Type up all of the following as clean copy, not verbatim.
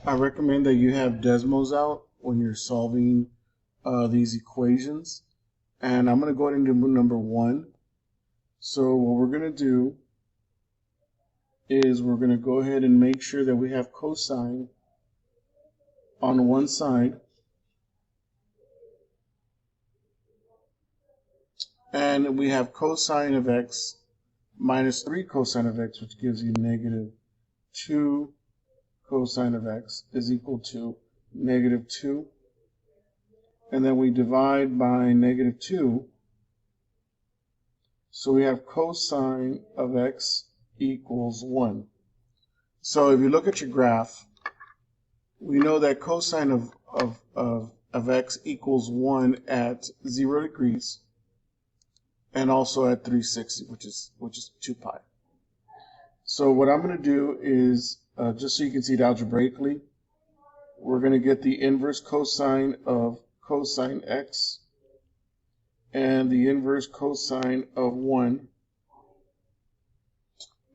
I recommend that you have Desmos out when you're solving these equations. And I'm going to go ahead and do number 1. So what we're going to do is we're going to go ahead and make sure that we have cosine on one side. And we have cosine of x minus 3 cosine of x, which gives you negative 2 cosine of x is equal to negative 2. And then we divide by negative 2. So we have cosine of x equals 1. So if you look at your graph, we know that cosine of x equals 1 at 0 degrees and also at 360, which is 2 pi. So what I'm going to do is, just so you can see it algebraically, we're going to get the inverse cosine of cosine x and the inverse cosine of 1.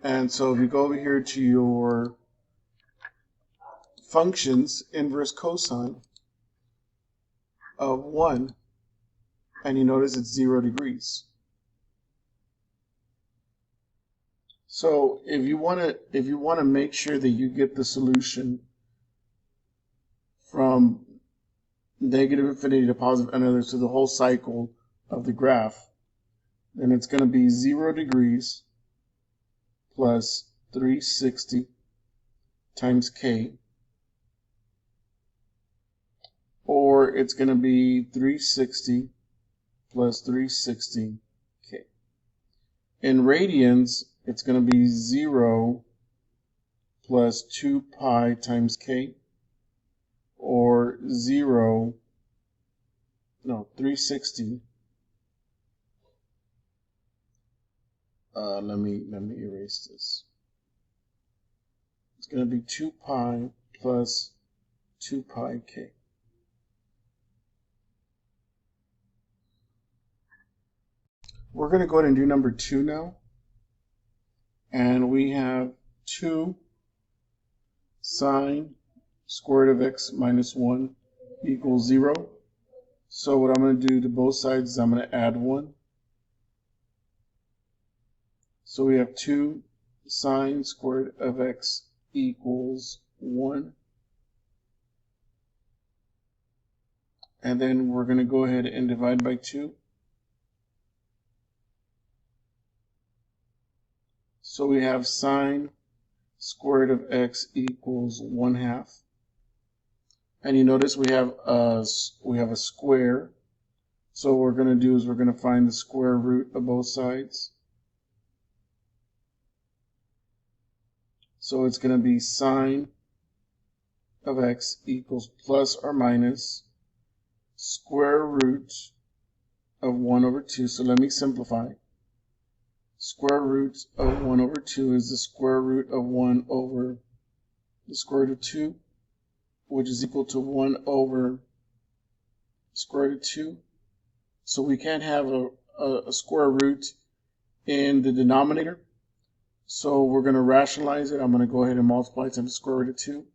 And so if you go over here to your functions, inverse cosine of 1, and you notice it's 0 degrees. So if you want to make sure that you get the solution from negative infinity to positive infinity, so the whole cycle of the graph, then it's going to be 0 degrees plus 360 times k, or it's going to be 360 plus 360 k. In radians, it's going to be 0 plus 2 pi times k, or 360. Let me erase this. It's going to be 2 pi plus 2 pi k. We're going to go ahead and do number 2 now. And we have 2 sine square root of x minus 1 equals 0. So what I'm going to do to both sides is I'm going to add 1. So we have 2 sine square root of x equals 1. And then we're going to go ahead and divide by 2. So we have sine square root of x equals 1/2. And you notice we have a square. So what we're going to do is we're going to find the square root of both sides. So it's going to be sine of x equals plus or minus square root of 1 over 2. So let me simplify. Square root of 1 over 2 is the square root of 1 over the square root of 2, which is equal to 1 over square root of 2. So we can't have a square root in the denominator. So we're going to rationalize it. I'm going to go ahead and multiply times the square root of 2.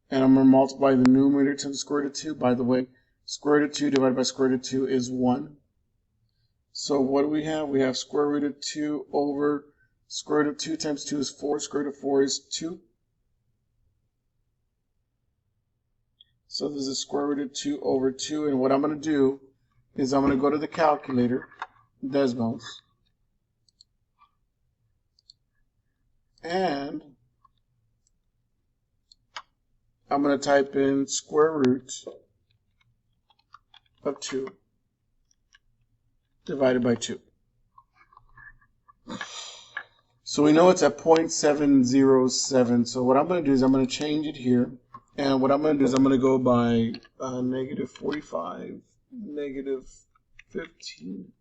And I'm going to multiply the numerator times the square root of 2. By the way, square root of 2 divided by square root of 2 is 1. So what do we have? We have square root of 2 over square root of 2 times 2 is 4. Square root of 4 is 2. So this is square root of 2 over 2. And what I'm going to do is I'm going to go to the calculator, Desmos, and I'm going to type in square root of 2 divided by 2. So we know it's at 0.707. So what I'm going to do is I'm going to change it here. And what I'm going to do is I'm going to go by negative 45, negative 15,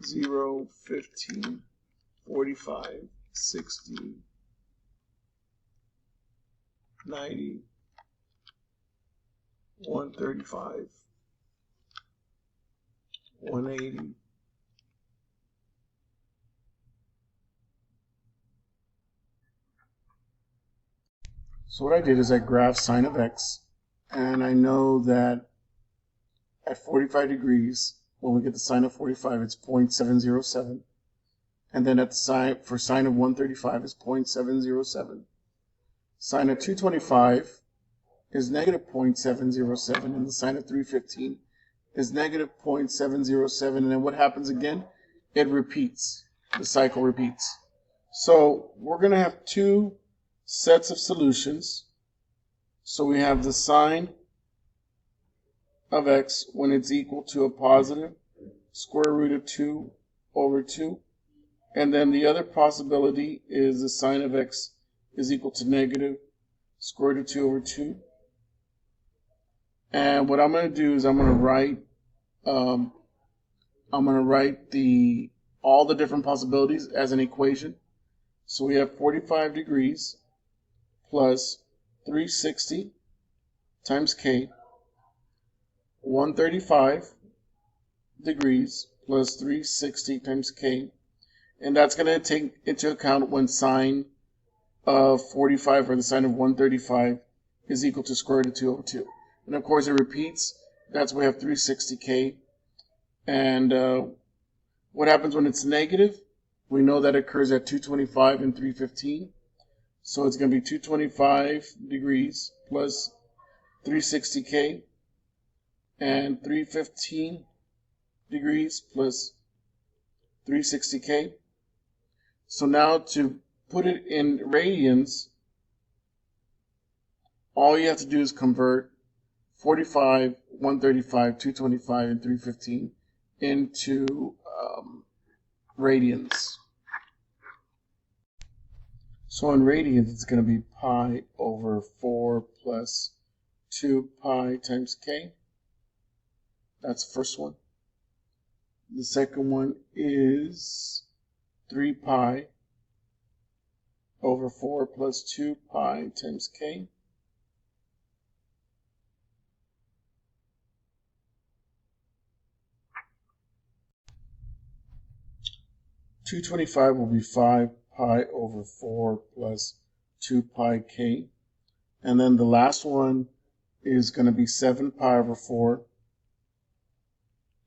0, 15, 45, 60, 90, 135, 180, So what I did is I graphed sine of x, and I know that at 45 degrees, when we get the sine of 45, it's 0.707. And then at the sine, for sine of 135 is 0.707. Sine of 225 is negative 0.707, and the sine of 315 is negative 0.707. And then what happens again? It repeats. The cycle repeats. So we're going to have two sets of solutions. So we have the sine of x when it's equal to a positive square root of 2 over 2. And then the other possibility is the sine of x is equal to negative square root of 2 over 2. And what I'm going to do is I'm going to write all the different possibilities as an equation. So we have 45 degrees plus 360 times k, 135 degrees plus 360 times k, and that's going to take into account when sine of 45 or the sine of 135 is equal to square root of 2 over 2. And of course it repeats. That's why we have 360k. And what happens when it's negative? We know that occurs at 225 and 315. So it's going to be 225 degrees plus 360k and 315 degrees plus 360k. So now to put it in radians, all you have to do is convert 45, 135, 225, and 315 into radians. So in radians, it's going to be pi over 4 plus 2 pi times k. That's the first one. The second one is 3 pi over 4 plus 2 pi times k. $225 will be 5 pi over 4 plus 2 pi k. And then the last one is going to be 7 pi over 4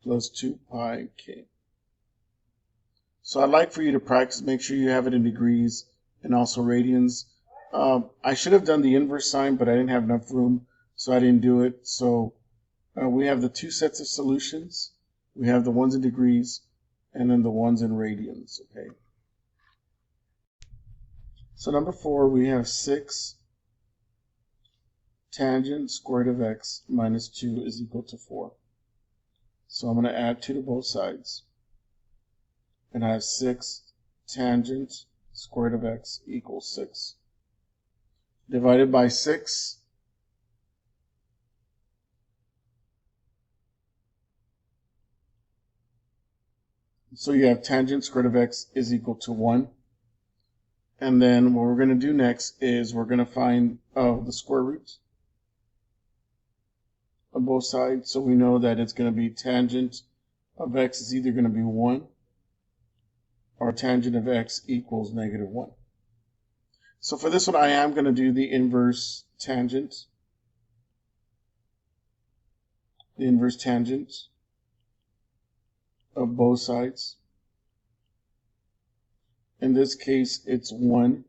plus 2 pi k. So I'd like for you to practice, make sure you have it in degrees and also radians. I should have done the inverse sign, but I didn't have enough room, so I didn't do it. So we have the two sets of solutions. We have the ones in degrees and then the ones in radians, okay? So number 4, we have 6 tangent square root of x minus 2 is equal to 4. So I'm going to add 2 to both sides. And I have 6 tangent square root of x equals 6. Divided by 6. So you have tangent square root of x is equal to 1. And then what we're going to do next is we're going to find the square root of both sides. So we know that it's going to be tangent of x is either going to be 1 or tangent of x equals negative 1. So for this one, I am going to do the inverse tangent. The inverse tangent of both sides. In this case, it's 1,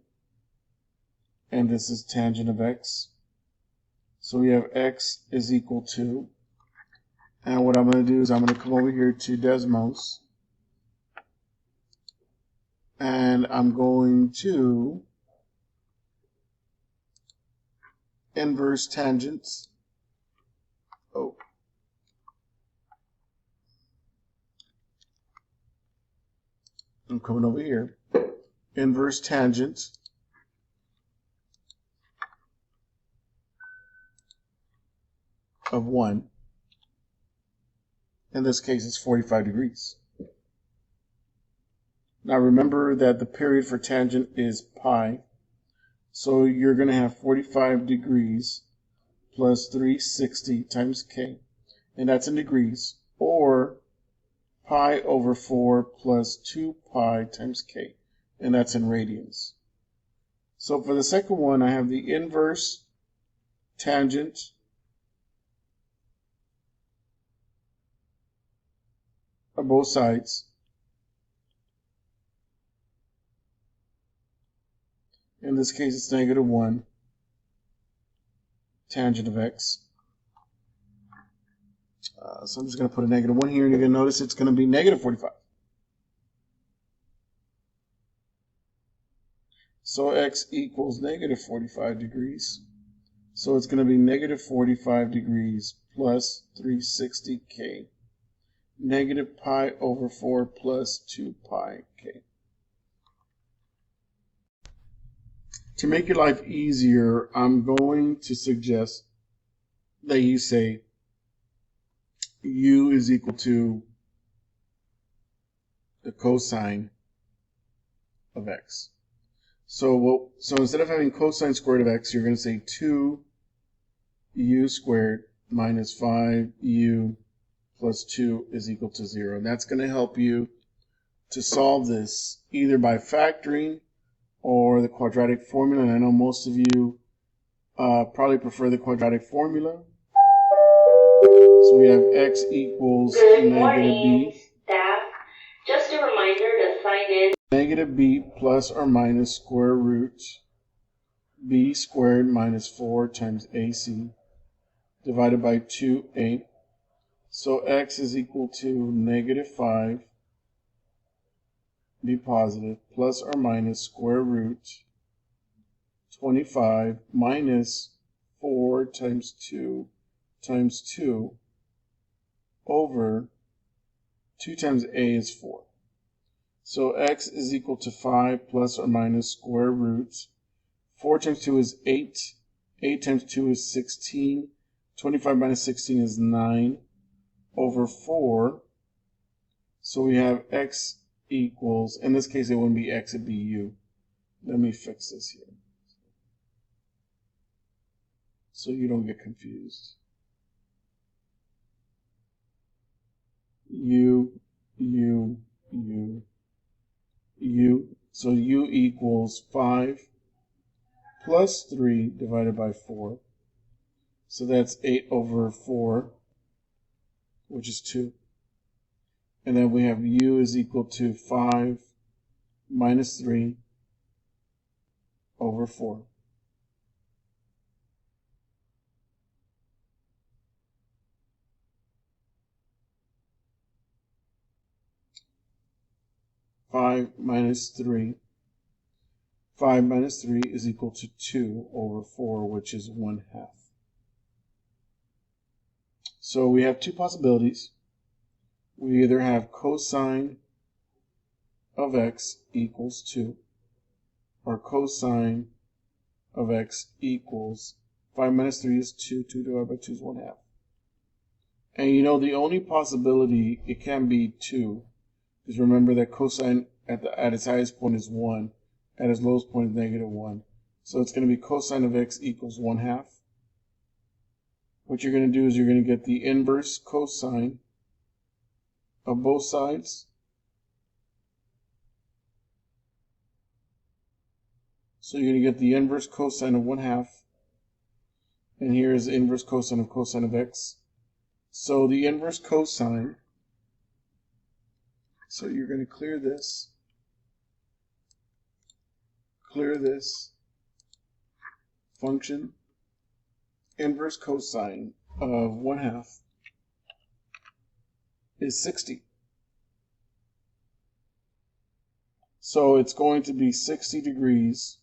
and this is tangent of x. So we have x is equal to, and what I'm going to do is I'm going to come over here to Desmos, and I'm going to inverse tangents. Oh. I'm coming over here. Inverse tangent of 1. In this case, it's 45 degrees. Now remember that the period for tangent is pi. So you're going to have 45 degrees plus 360 times k. And that's in degrees. Or pi over 4 plus 2 pi times k. And that's in radians. So for the second one, I have the inverse tangent of both sides. In this case, it's -1 tangent of x. So I'm just going to put a -1 here, and you're going to notice it's going to be -45. So x equals -45 degrees. So it's going to be -45 degrees plus 360k, -pi/4 plus 2πk. To make your life easier, I'm going to suggest that you say u is equal to the cosine of x. So instead of having cosine squared of x, you're going to say 2u squared minus 5u plus 2 is equal to 0. And that's going to help you to solve this either by factoring or the quadratic formula. And I know most of you probably prefer the quadratic formula. So we have x equals -b. Staff. Just a reminder to sign in. -b plus or minus square root b squared minus 4 times ac divided by 2a. So x is equal to -5, be positive, plus or minus square root 25 minus 4 times 2 times 2 over 2 times a is 4. So x is equal to 5 plus or minus square root. 4 times 2 is 8. 8 times 2 is 16. 25 minus 16 is 9 over 4. So we have x equals, in this case it wouldn't be x, it'd be u. Let me fix this here so you don't get confused. U. So u equals 5 plus 3 divided by 4. So that's 8 over 4, which is 2. And then we have u is equal to 5 minus 3 over 4. Five minus 3 is equal to 2 over 4, which is 1/2. So we have two possibilities. We either have cosine of x equals 2 or cosine of x equals 5 minus 3 is 2. 2 divided by 2 is 1/2. And you know the only possibility it can be 2 is remember that cosine at its highest point is 1, at its lowest point is -1. So it's going to be cosine of x equals 1/2. What you're going to do is you're going to get the inverse cosine of both sides. So you're going to get the inverse cosine of 1/2. And here is the inverse cosine of x. So the inverse cosine, so you're going to clear this function. Inverse cosine of 1/2 is 60. So it's going to be 60 degrees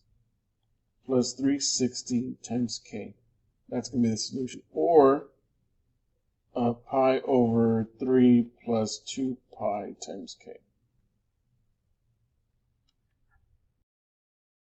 plus 360 times k. That's going to be the solution. Or pi over 3 plus 2 pi times k.